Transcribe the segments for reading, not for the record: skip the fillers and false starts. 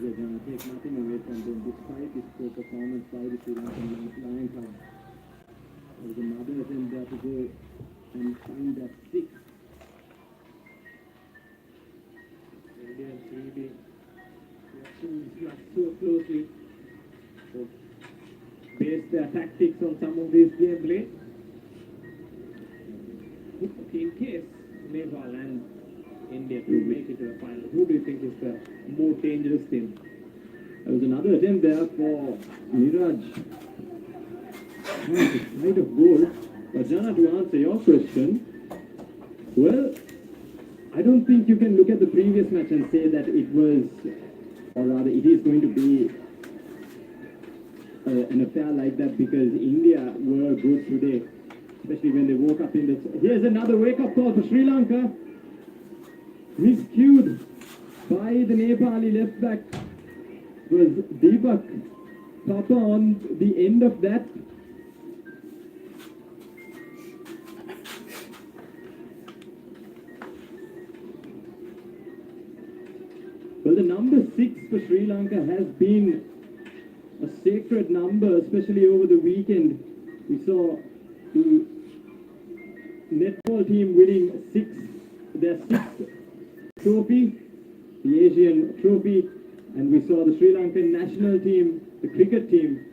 they're going to take nothing away from them despite this poor performance by the Sri Lankan Lanka. There's another attempt there to go and find that six. Indians really so closely. So base their tactics on some of this gameplay. In case Nepal and India to make it to the final, who do you think is the more dangerous team? There was another attempt there for Niraj. Right of goal. But Jana, to answer your question, well, I don't think you can look at the previous match and say that it was, or rather it is going to be an affair like that, because India were good today, especially when they woke up in the... Here's another wake-up call for Sri Lanka. Miscued by the Nepali left back was Deepak Papa on the end of that. Well, the number 6 for Sri Lanka has been a sacred number, especially over the weekend. We saw the netball team winning their sixth trophy, the Asian trophy, and we saw the Sri Lankan national team, the cricket team,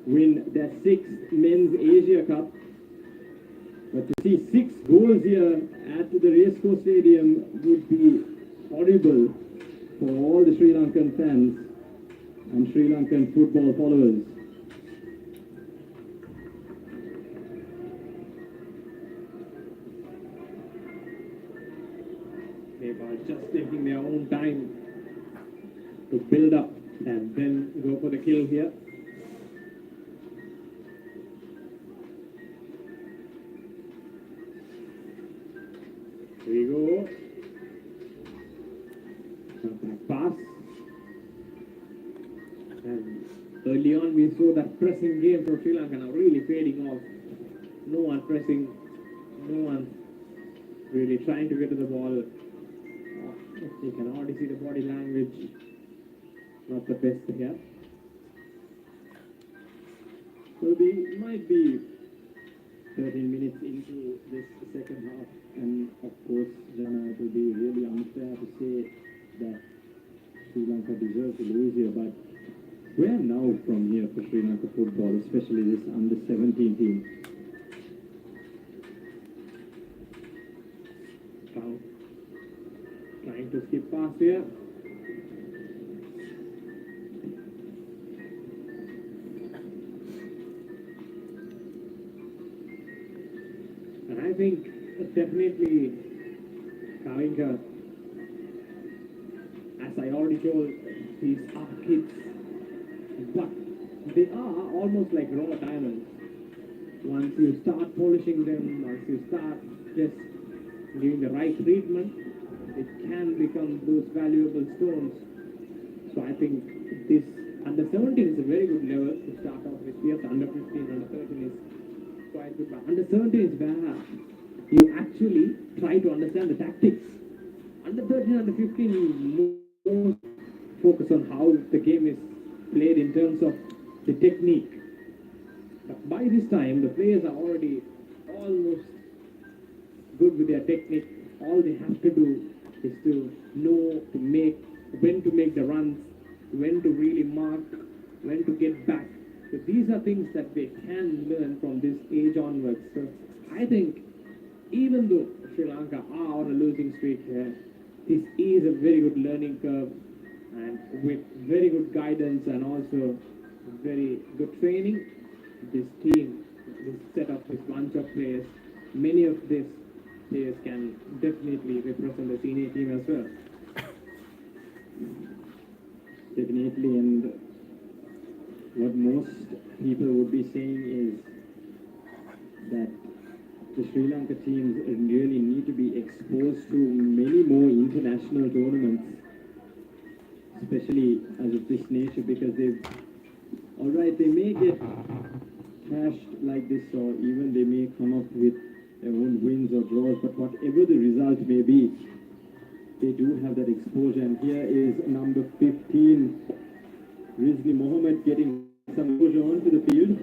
win their 6th men's Asia Cup. But to see 6 goals here at the Racecourse Stadium would be horrible for all the Sri Lankan fans and Sri Lankan football followers. Nepal just taking their own time to build up and then go for the kill here. Here we go. Pass. And early on we saw that pressing game from Sri Lanka now really fading off. No one pressing, no one really trying to get to the ball. You can already see the body language, not the best here. So we might be 13 minutes into this second half, and of course, Jana, it will be really unfair to say that Sri Lanka deserves to lose here, but where now from here for Sri Lanka football, especially this under-17 team? Trying to skip past here. And I think definitely Kalinka, as I already told, these are kids, but they are almost like raw diamonds. Once you start polishing them, once you start just giving the right treatment, it can become those valuable stones. So I think this under 17 is a very good level to start off with. Yes, under 15, under 13 is quite good. But under 17 is where you actually try to understand the tactics. Under 13, under 15, you more focus on how the game is played in terms of the technique. But by this time, the players are already almost good with their technique. All they have to do is to know when to make the runs, when to really mark, when to get back. So these are things that they can learn from this age onwards. So I think even though Sri Lanka are on a losing streak here, this is a very good learning curve, and with very good guidance and also very good training, this team, this setup, this bunch of players, many of these players can definitely represent the senior team as well. Definitely, and what most people would be saying is that the Sri Lanka teams really need to be exposed to many more international tournaments, especially as of this nature, because they may get cashed like this, or even they may come up with their own wins or draws, but whatever the result may be, they do have that exposure. And here is number 15, Rizli Mohammed, getting some exposure onto the field.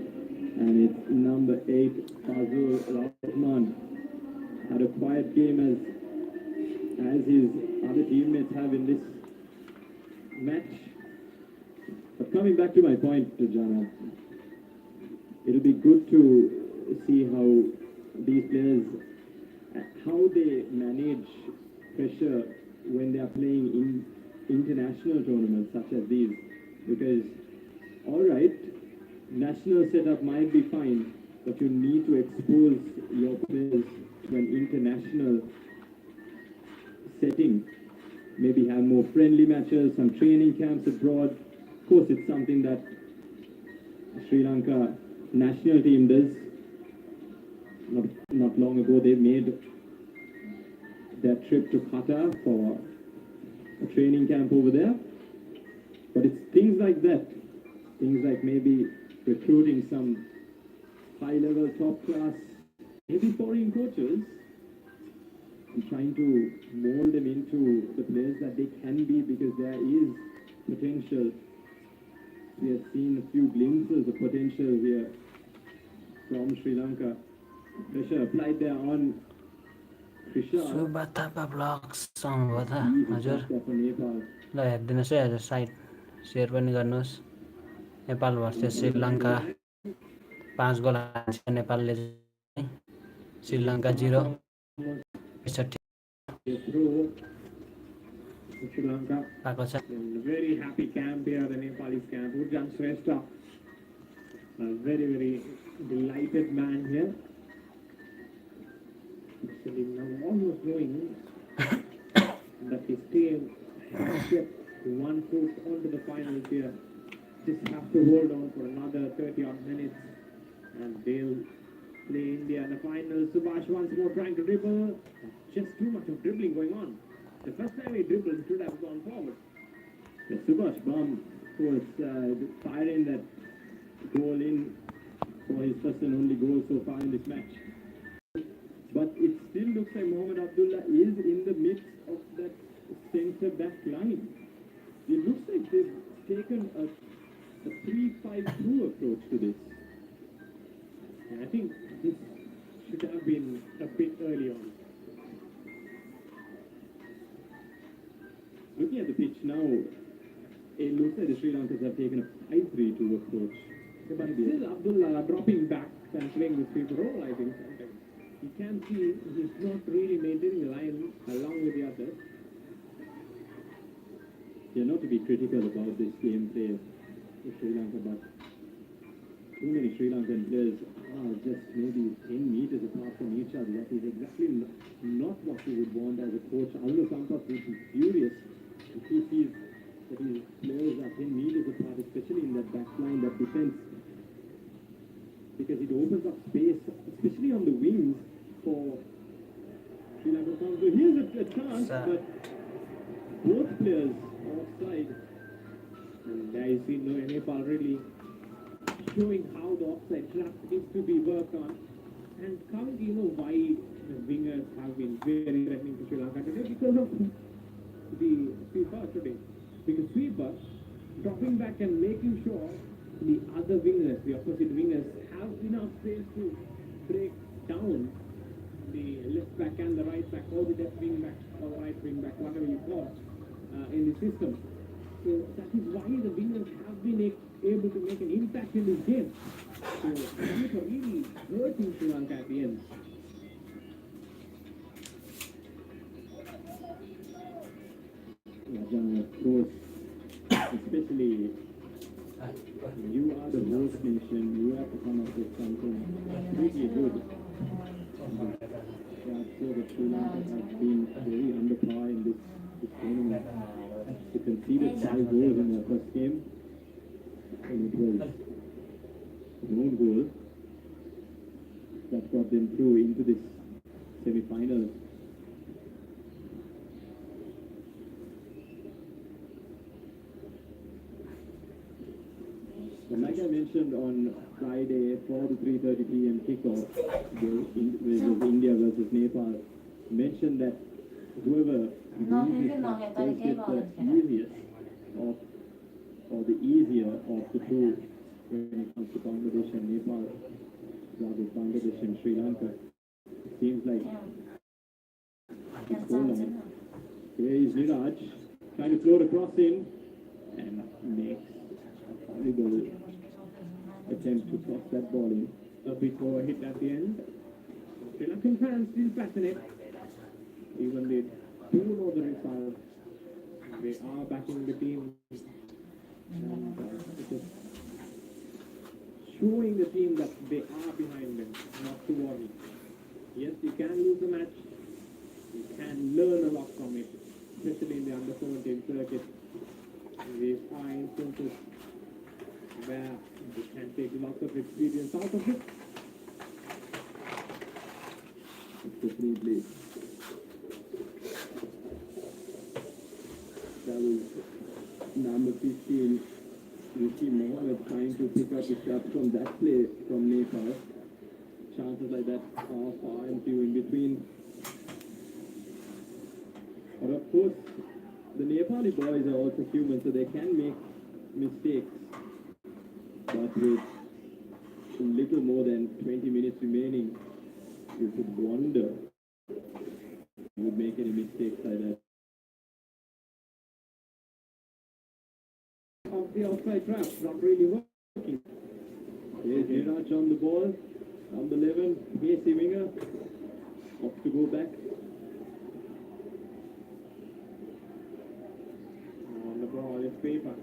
And it's number 8, Fazul Rahman. Had a quiet game as his other teammates have in this match. But coming back to my point, Jana, it'll be good to see how these players, how they manage pressure when they are playing in international tournaments such as these. Because, all right, national setup might be fine, but you need to expose your players to an international setting. Maybe have more friendly matches, some training camps abroad. Of course, it's something that Sri Lanka national team does. Not long ago, they made their trip to Qatar for a training camp over there. But it's things like that. Things like maybe recruiting some high-level, top-class, maybe foreign coaches, and trying to mold them into the players that they can be, because there is potential. We have seen a few glimpses of potential here from Sri Lanka. Pressure applied there on Krisha. Subathapa blogs आउनुभयो त हजुर For Nepal. ल हेरिदिनुहोस् है हजुर site share पनि गर्नुहोस् Nepal versus Sri Lanka 5 गोल हान्छ नेपालले श्रीलङ्का 0 61 Sri Lanka. पाएको छ Very happy camp here, the Nepalese camp. Urjan Shrestha, a very, very delighted man here. Actually, now almost knowing that his team has kept one foot onto the finals here. Just have to hold on for another 30-odd minutes, and they'll play India in the finals. Subhash once more trying to dribble. Just too much of dribbling going on. The first time he dribbled, he should have gone forward. The Subhash Bam was firing that goal in for his first and only goal so far in this match. But it still looks like Mohamed Abdullah is in the midst of that centre-back line. It looks like they've taken a 3-5-2 approach to this. And I think this should have been a bit early on. Looking at the pitch now, it looks like the Sri Lankans have taken a 5-3-2 approach. But still Abdullah dropping back and playing the sweeper role, I think. You can see he's not really maintaining the line along with the others. Yeah, not to be critical about this gameplay of Sri Lanka, but too many Sri Lankan players are just maybe 10 meters apart from each other. That is exactly not what you would want as a coach. Aldo Sampat would be furious if he sees that his players are 10 meters apart, especially in that back line, that defense, because it opens up space, especially on the wings for Sri Lanka. So here's a chance, but both players are offside. And there you see Nepal really showing how the offside trap is to be worked on. And currently, why the wingers have been very threatening to Sri Lanka today? Because of the sweeper today. Because sweeper dropping back and making sure the other wingers, the opposite wingers, have enough space to break down the left back and the right back, or the left wing back or the right wing back, whatever you call in the system. So that is why the wingers have been able to make an impact in this game. So sweeper really hurting Sri Lanka at the end. Of course, especially you are the host nation, you have to come up with something really good. Yeah, I'd say that Sri Lanka has been very under par in this tournament. They conceded 5 goals in their first game, and it was an own goal that got them through into this semi-final. And like I mentioned on Friday for the 3:30 p.m. kickoff, the India versus Nepal, mentioned that whoever easiest of, or the easier of the two when it comes to Bangladesh and Nepal, rather Bangladesh and Sri Lanka. It seems like it's so long. Here is Niraj trying to float across in and makes a horrible attempt to cross that ball in. A bit overhit at the end. Sri Lankan fans still passionate. Even they do know the result. They are backing the team. And just showing the team that they are behind them, not to worry. Yes, you can lose a match. You can learn a lot from it, especially in the under-17 circuit. These are instances where you can take lots of experience out of it. Definitely. That was number 15, Rishi Mohammed, trying to pick up his shot from that play from Nepal. Chances like that are far and few in between. But of course, the Nepali boys are also human, so they can make mistakes. But with a little more than 20 minutes remaining, you could wonder if you would make any mistakes like that. Of the outside trap, not really working. Here's Niraj on the ball, number 11, pacey winger, off to go back. On the ball is paper.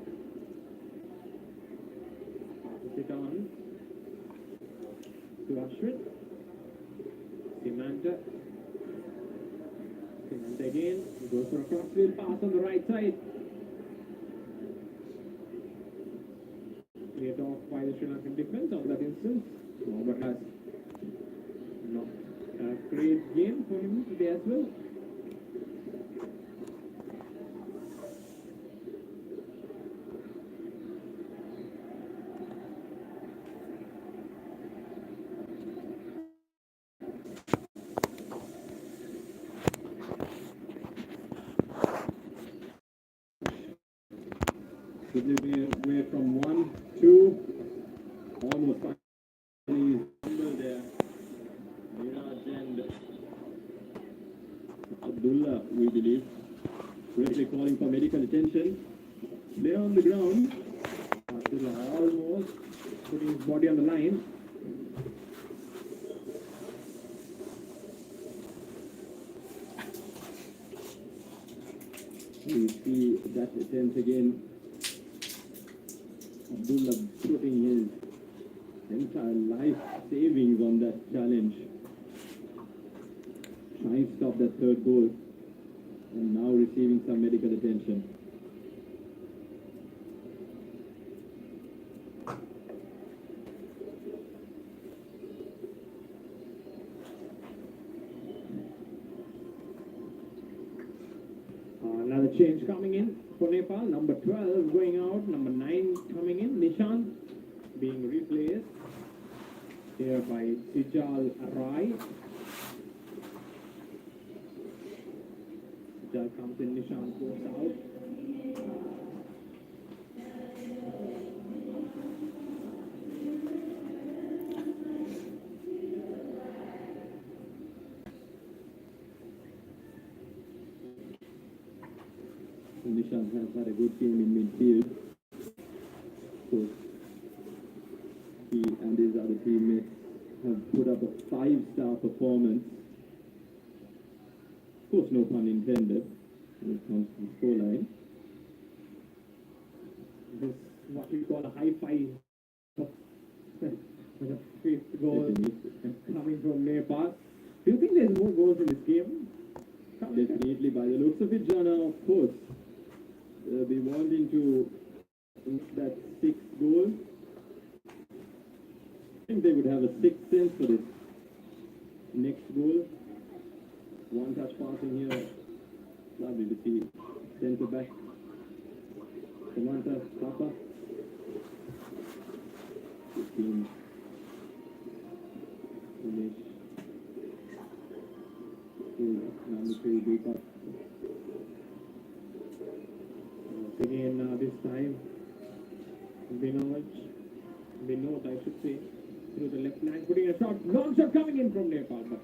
Passes it on to Ashwin. Simanta. Simanta again. He goes for a crossfield pass on the right side. Cleared off by the Sri Lankan defense on that instance. Robert has not a great game for him today as well. Quickly away from 1, 2, almost finally number there. Niraj and Abdullah, we believe, quickly calling for medical attention. Player on the ground. Abdullah almost putting his body on the line. We see that attempt again. Abdullah putting his entire life savings on that challenge. Trying to stop that third goal. And now receiving some medical attention. Another change coming in for Nepal. Number 12 going out. Number 9 coming in. Nishant being replaced here by Sijal Rai. Sijal comes in. Nishant goes out. Nishant has had a good game in midfield. Of course, he and his other teammates have put up a 5-star performance. Of course, no pun intended when it comes to the scoreline. This is what we call a high five. With a fifth goal coming from Nepal. Do you think there's more goals in this game? Definitely, by the looks of it, Jana, of course. They'll be wanting to reach that 6th goal. I think they would have a 6th sense for this next goal. One touch passing here. Lovely to see. Centre back. Samantha, Papa. Good team. Umesh. Number 3, Deepak. Vinod, I should say, through the left flank, putting a shot, long shot coming in from Nepal, but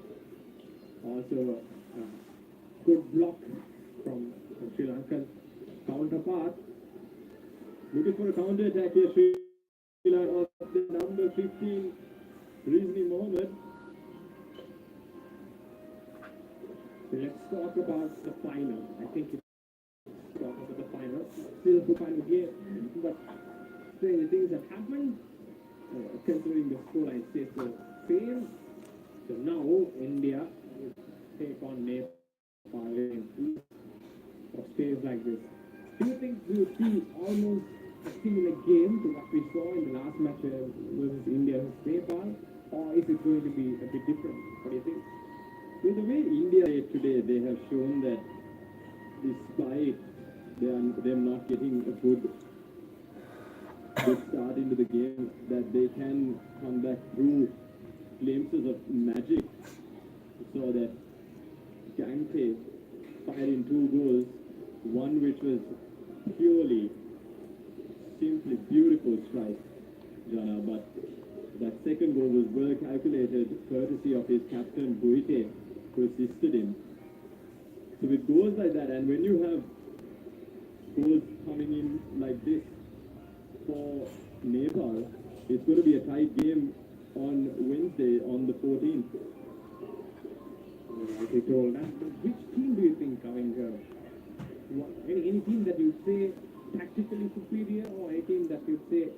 also a good block from Sri Lankan counterpart. Looking for a counter attack here, Sri Lanka of the number 15, Rizni Mohammed. So let's talk about the final. I think it's talk about the final. Still a final game, but strange things have happened. Considering the scoreline stays the same. So now India will take on Nepal or stays like this. Do you think we will see almost a similar game to what we saw in the last match versus India versus Nepal, or is it going to be a bit different? What do you think? With the way India played today, they have shown that despite them not getting a good start into the game, that they can come back through glimpses of magic. So that Kante fired in 2 goals, one which was purely, simply beautiful strike, Jana, but that second goal was well calculated, courtesy of his captain Buite, who assisted him. So with goals like that, and when you have goals coming in like this for Nepal, it's going to be a tight game on Wednesday, on the 14th. Like I told that, which team do you think coming? Any team that you say tactically superior, or a team that you say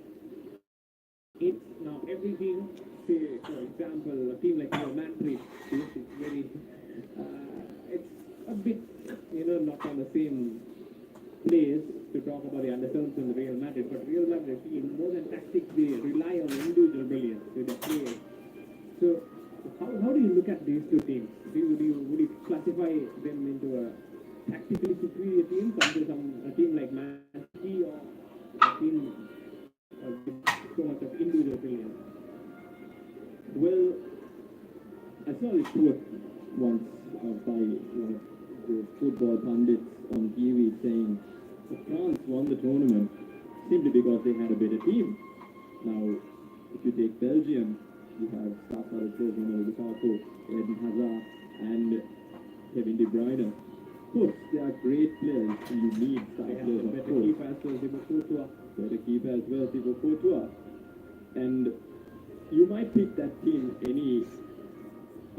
it's now every team? Say, for example, a team like Real Madrid, it's very, it's a bit, not on the same place to talk about the undertones in the Real Madrid, but Real Madrid team, more than tactics, they rely on individual brilliance with their players. So, how do you look at these two teams? Would you classify them into a tactically superior team, a team like Man City, or a team with so much of individual brilliance? Well, I saw this quote once by one of the football pundits on TV saying France won the tournament simply because they had a better team. Now, if you take Belgium, you have star players, Lukaku, Eden Hazard, and Kevin De Bruyne. Of course, they are great players. You need star players, of better course. keeper as well, Thibaut Courtois. Better keeper as well, Thibaut Courtois. And you might pick that team any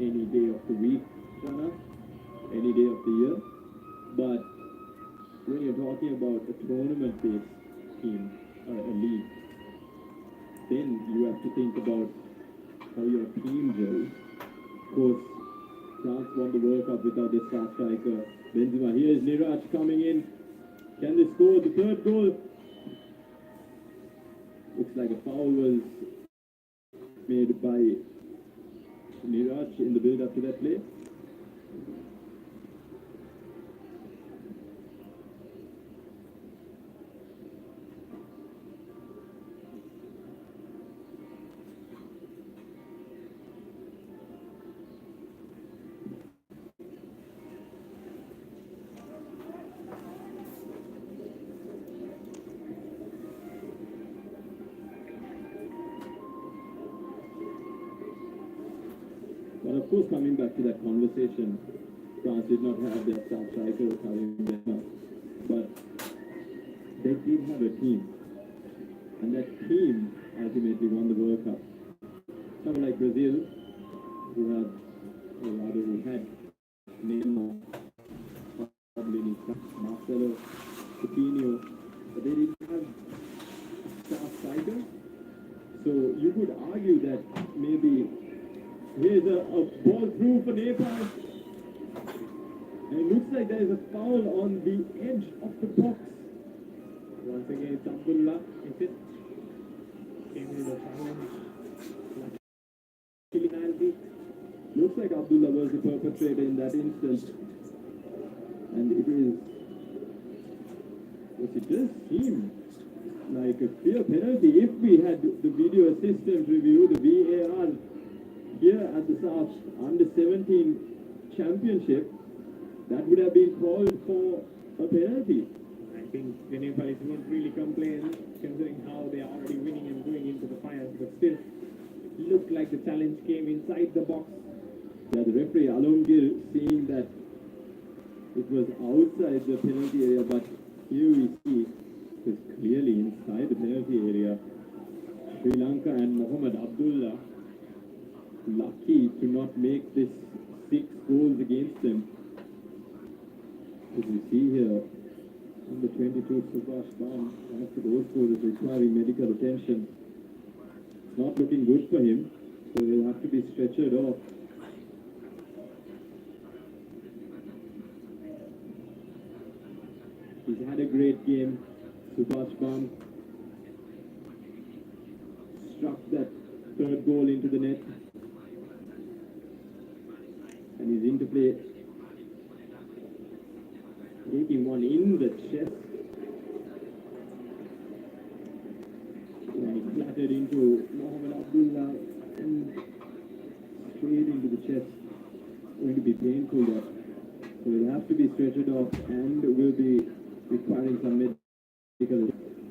day of the week, Shana, any day of the year. But when you're talking about a tournament-based team, or a league, then you have to think about how your team goes. Of course, France won the World Cup without their star striker, Benzema. Here is Niraj coming in. Can they score the 3rd goal? Looks like a foul was made by Niraj in the build-up to that play. But of course, coming back to that conversation, France did not have their star striker Karim Benzema, but they did have a team, and that team ultimately won the World Cup. Someone like Brazil, who had Neymar, Marcelo, Coutinho, but they didn't have a star striker. So you could argue that maybe here's a ball through for Nepal. And it looks like there is a foul on the edge of the box. Once again, it's Abdullah. Is it? Came in the challenge. Looks like Abdullah was the perpetrator in that instance. And it is... Yes, it does seem like a clear penalty. If we had the video assistant review, the VAR, here at the SAFF Under-17 Championship, that would have been called for a penalty. I think the Nepalese won't really complain, considering how they are already like the challenge came inside the box. Yeah, the referee Alomgir seeing that it was outside the penalty area, but here we see it was clearly inside the penalty area. Sri Lanka and Mohammad Abdullah lucky to not make this 6 goals against them. As you see here, number 22 Subhash Bam, one of the goal scorers requiring medical attention. It's not looking good for him, so he'll have to be stretchered off. He's had a great game. Subhash Bam struck that third goal into the net. And he's into play. Taking one in the chest. And he flattered into Mohammad Abdullah and straight into the chest. Going to be painful there. So he'll have to be stretchered off and will be requiring some medical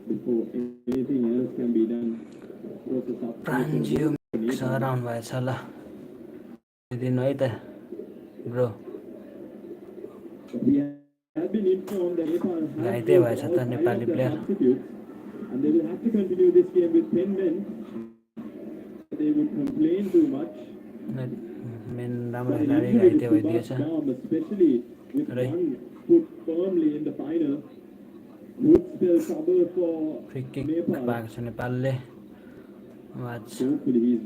before anything else can be done. प्रान्जियो mixer आउनु भएछ ल दिनु है त bro घाइते भएछ त Nepali player And they will have to continue this game with 10 men. They would complain too much. Main राम्रो खेलाडी घाइते भइदिएछ Especially with one foot firmly in the final. Would spell trouble for free kick Nepal. भएको छ नेपालले Hopefully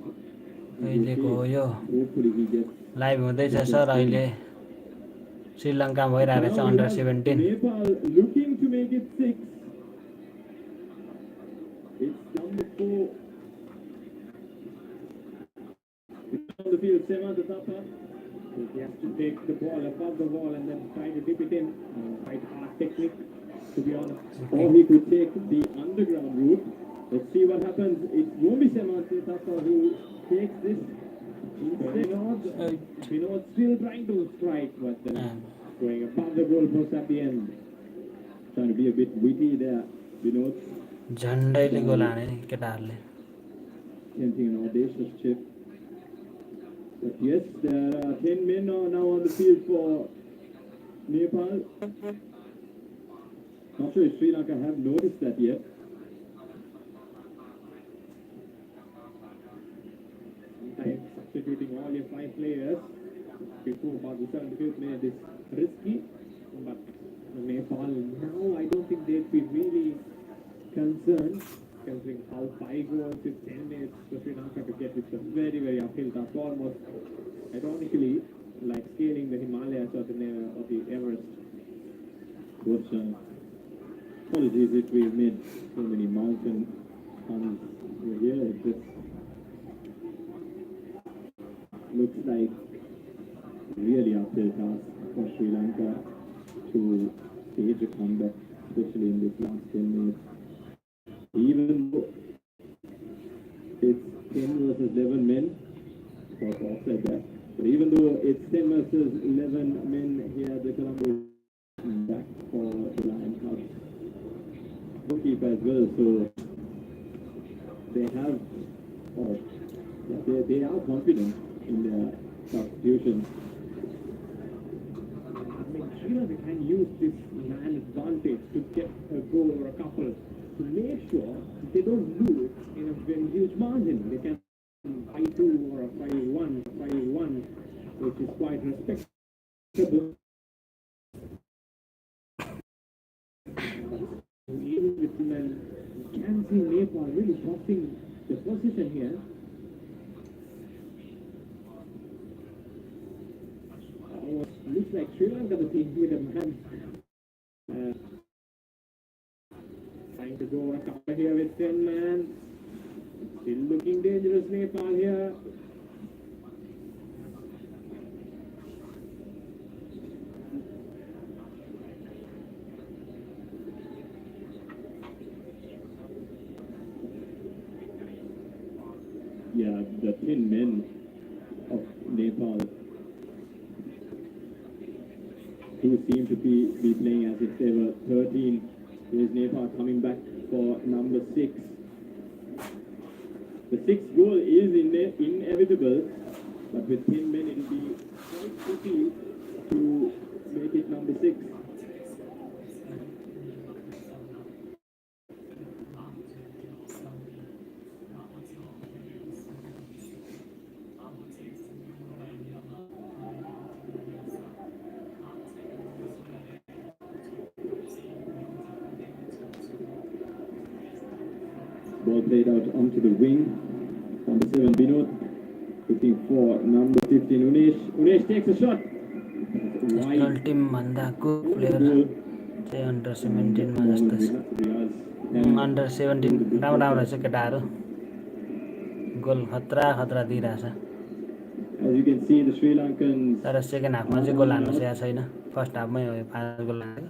अहिलेको हो यो hopefully he gets. Live हुँदैछ sir अहिले श्रीलङ्का भइरहेको छ under 17 Nepal looking to make it 6. It's number 4. It's on the field, Sema the Tapa. He has to take the ball above the wall and then try to dip it in. Quite hard technique, to be honest. Or he could take the underground route. Let's see what happens. It won't be Sema the Tapa who takes this. Vinod still trying to strike, but going above the goalpost at the end. Trying to be a bit witty there, Vinod. झन्डैले गोल हाने नि केटाहरूले Attempting an audacious chip. But yes, there are 10 men now on the field for Nepal. Not sure if Sri Lanka have noticed that yet. Sometimes substituting all your 5 players before about the 75th minute is risky. But Nepal now, I don't think they'd be really concerned, considering how 5 goals in 10 minutes for Sri Lanka to get. It's a very, very uphill task, almost ironically like scaling the Himalayas or the Everest. What apologies if we've made so many mountain puns over here. It just looks like really uphill task for Sri Lanka to stage a comeback, especially in this last 10 minutes. Even though it's 10 versus 11 men, or offside that, but even though it's 10 versus 11 men here at the Colombo back for the Lion Cup goalkeeper as well, so they have, they are confident in their substitution. I mean, Sri Lanka can use this man advantage to get a goal or a couple to make sure they don't lose in a very huge margin. They can 5-2 or a 5-1, which is quite respectable. Even with men, you can see Nepal really tossing the position here. Looks like Sri Lanka the team with a man trying to go a cover here with 10 man. Still looking dangerous, Nepal here. Yeah, the 10 men of Nepal who seem to be playing as if they were 13. Here's Nepal coming back for number 6. The sixth goal is inevitable, but with 10 men, it will be quite tricky to make it number 6. Ball played out onto the wing. Number 7, Binod. Looking for number 15, Unesh. Unesh takes a shot. National team भन्दाको player चाहिँ under 17 मा जस्तो छ under 17 राम्रो राम्रो रहेछ केटाहरू गोल खतरा खतरा दिइरहेछ As you can see, the Sri Lankans तर सेकेन्ड हाफमा चाहिँ गोल हाल्नु सकेको छैन फर्स्ट हाफमै हो 5 गोल हाल्यो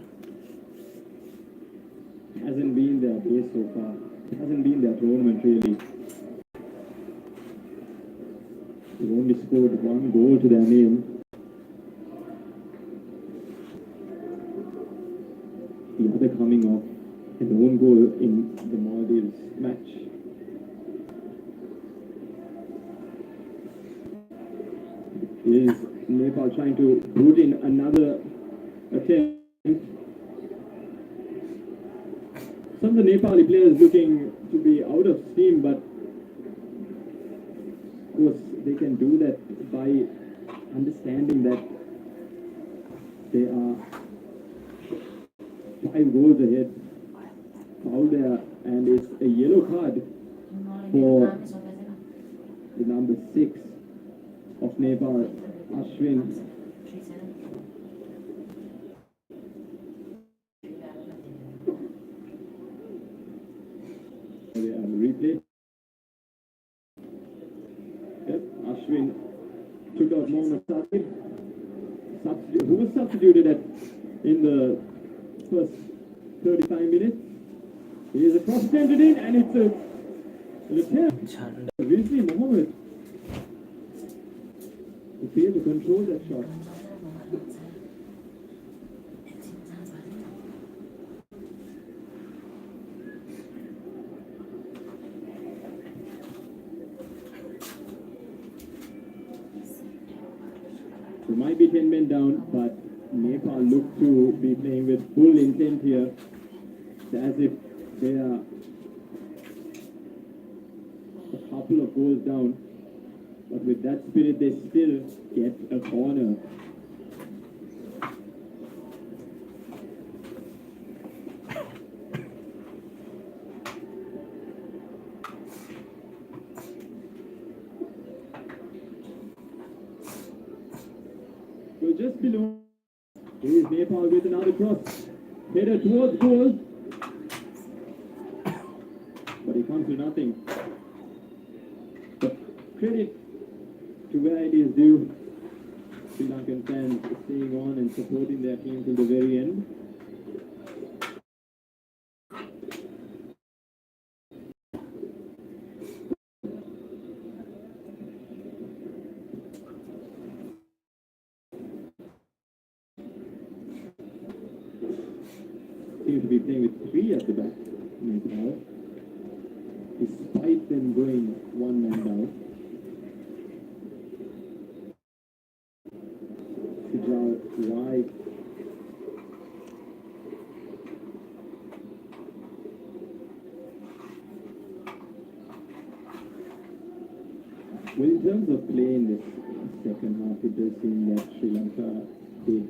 hasn't been their base so far. Hasn't been their tournament really. They've only scored 1 goal to their name. The other coming off an own goal in the Maldives match. Is Nepal trying to put in another attempt? Some of the Nepali players looking to be out of steam, but of course they can do that by understanding that they are 5 goals ahead. Foul there, and it's a yellow card for the number 6 of Nepal, Ashwin. Replay. Yep, Ashwin took out Mohammad Saqib, who was substituted in the first 35 minutes. He is a cross extended in, and it's an attempt. Rizvi Mohammed to fail to control that shot. There might be 10 men down, but Nepal look to be playing with full intent here. It's as if they are a couple of goals down, but with that spirit they still get a corner. So just below is Nepal with another cross. Header towards goal. But it comes to nothing. But credit to where it is due. Sri Lankan fans staying on and supporting their team till the very end. Seem to be playing with 3 at the back, Nepal, despite them going 1 man down. Sijal wide. Well, in terms of play in this second half, it does seem that Sri Lanka did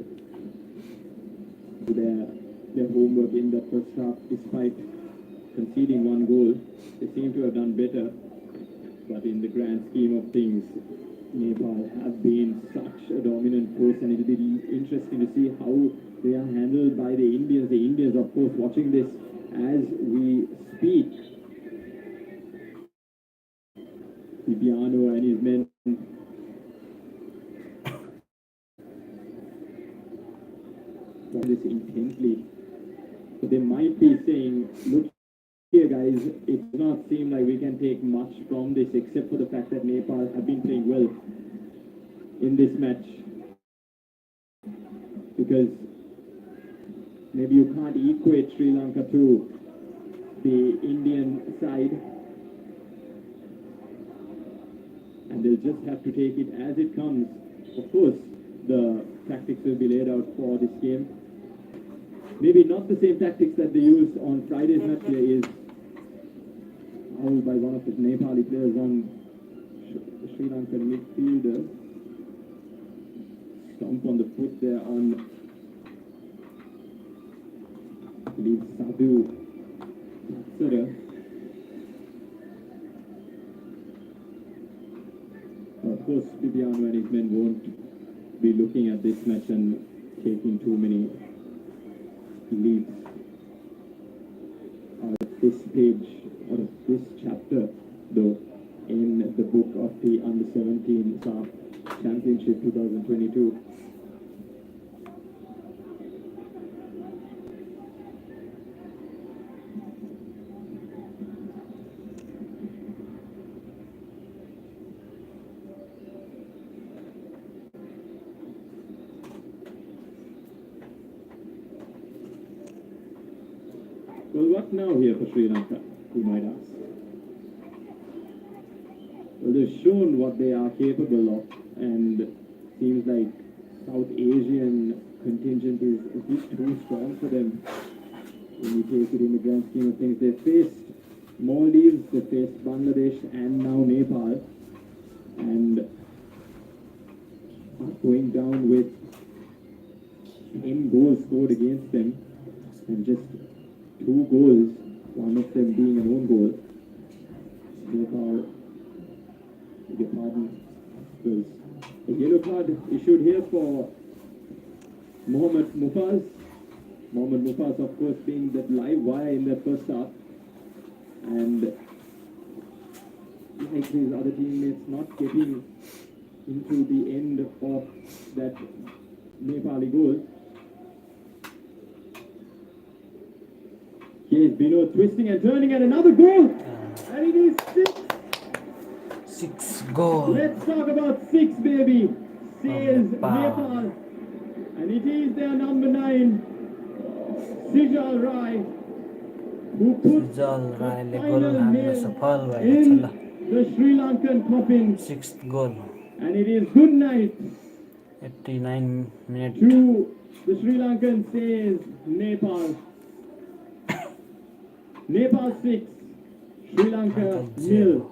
their homework in the first half, despite conceding 1 goal. They seem to have done better, but in the grand scheme of things, Nepal have been such a dominant force, and it'll be interesting to see how they are handled by the Indians. The Indians, of course, watching this as we speak. Viviano and his men this intently. So they might be saying, look here guys, it does not seem like we can take much from this, except for the fact that Nepal have been playing well in this match. Because maybe you can't equate Sri Lanka to the Indian side, they'll just have to take it as it comes. Of course, the tactics will be laid out for this game. Maybe not the same tactics that they used on Friday's match. There is foul by one of the Nepali players on Sri Lankan midfielder. Stomp on the foot there on, I believe, Sadhu Tatsara. Of course, Bibiano and his men won't be looking at this match and taking too many leads out of this page, out of this chapter, though, in the book of the Under-17 SAFF Championship 2022. Well, what now here for Sri Lanka, you might ask? Well, they've shown what they are capable of, and seems like South Asian contingent is a bit too strong for them when you take it in the grand scheme of things. They faced Maldives, they faced Bangladesh, and now Nepal, and are going down with 10 goals scored against them, and just 2 goals, one of them being an own goal. Nepal, beg your pardon, was a yellow card issued here for Mohammad Mufaz. Mohammad Mufaz, of course, being that live wire in that first half, and like his other teammates not getting into the end of that Nepali goal. Here's Bino twisting and turning, and another goal! And it is 6! 6 goal. Let's talk about 6, baby! Says Nepal. Nepal. And it is their number 9, Sijal Rai, who puts Sijal Rai the le goal final हान्न nail सफल भएको in छ ल the Sri Lankan coffin. 6th goal And it is good night 89 minute to the Sri Lankan, says Nepal. Nepal 6, Sri Lanka 0.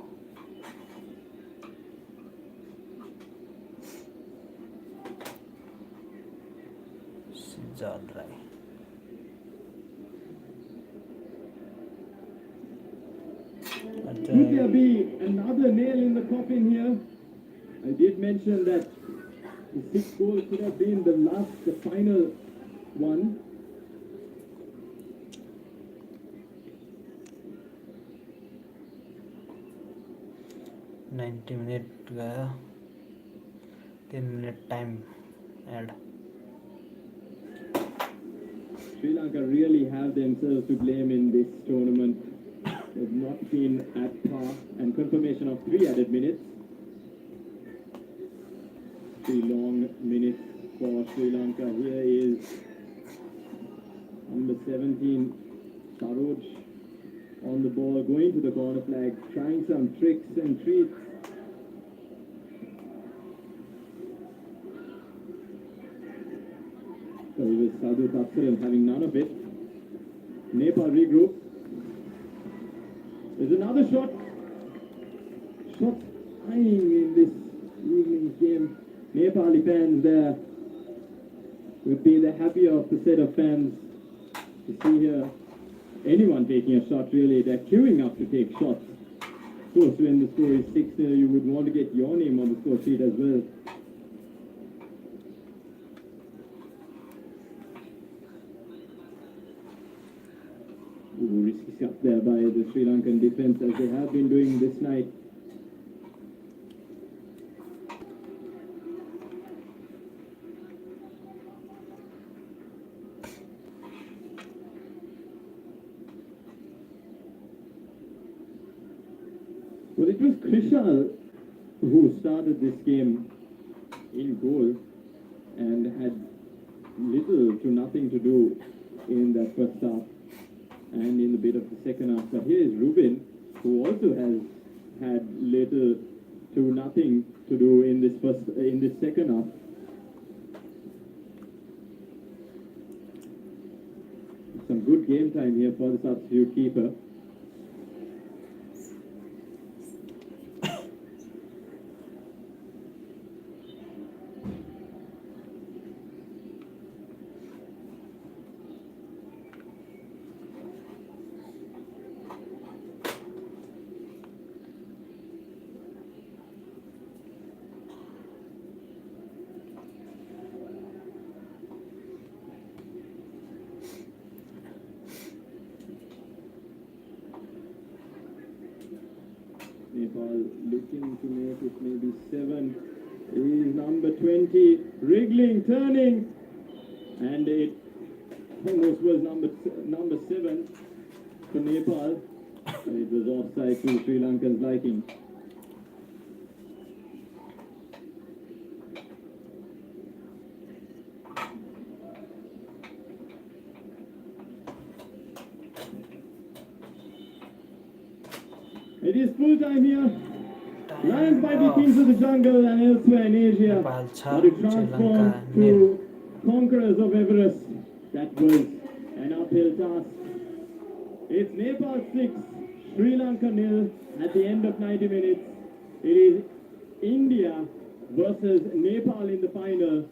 Sijal Rai. Could there be another nail in the coffin here? I did mention that the 6th goal could have been the final one. Ninety minute गयो 3 minute time add Sri Lanka really have themselves to blame in this tournament. They've not been at par, and confirmation of 3 added minutes. 3 long minutes for Sri Lanka. Here is number 17, Saroj, on the ball, going to the corner flag, trying some tricks and treats. So it was Sadhu Tatsara having none of it. Nepal regroup. There's another shot. Shot flying in this evening's game. Nepali fans there would be the happier of the set of fans to see here. Anyone taking a shot, really. They're queuing up to take shots. Of course, when the score is 6-0, you would want to get your name on the score sheet as well. Ooh, risky shot there by the Sri Lankan defense, as they have been doing this night. Well, it was Krishal who started this game in goal and had little to nothing to do in that first half and in the bit of the second half. But here is Rubin, who also has had little 2-0 to do in this second half. Some good game time here for the substitute keeper. Nepal looking to make it maybe 7. Is number 20 wriggling, turning, and it almost was number 7 for Nepal, but it was offside to Sri Lanka's liking. It is full time here. Lions by the kings of the jungle and elsewhere in Asia. Nepal छ, But it Sri transformed Lanka nil. to conquerors of Everest. That was an uphill task. It's Nepal 6, Sri Lanka nil at the end of 90 minutes. It is India versus Nepal in the final.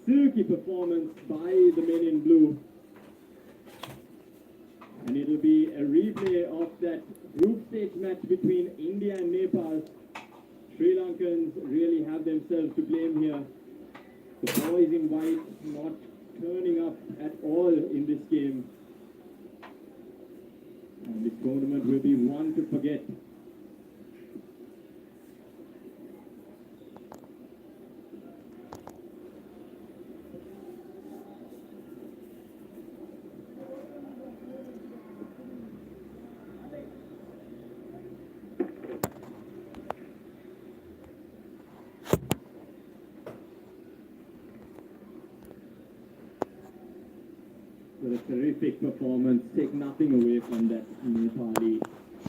Silky performance by the men in blue. And it'll be a replay of that group stage match between India and Nepal. Sri Lankans really have themselves to blame here. The boys in white not turning up at all in this game. And this tournament will be one to forget. With a terrific performance, take nothing away from that Nepali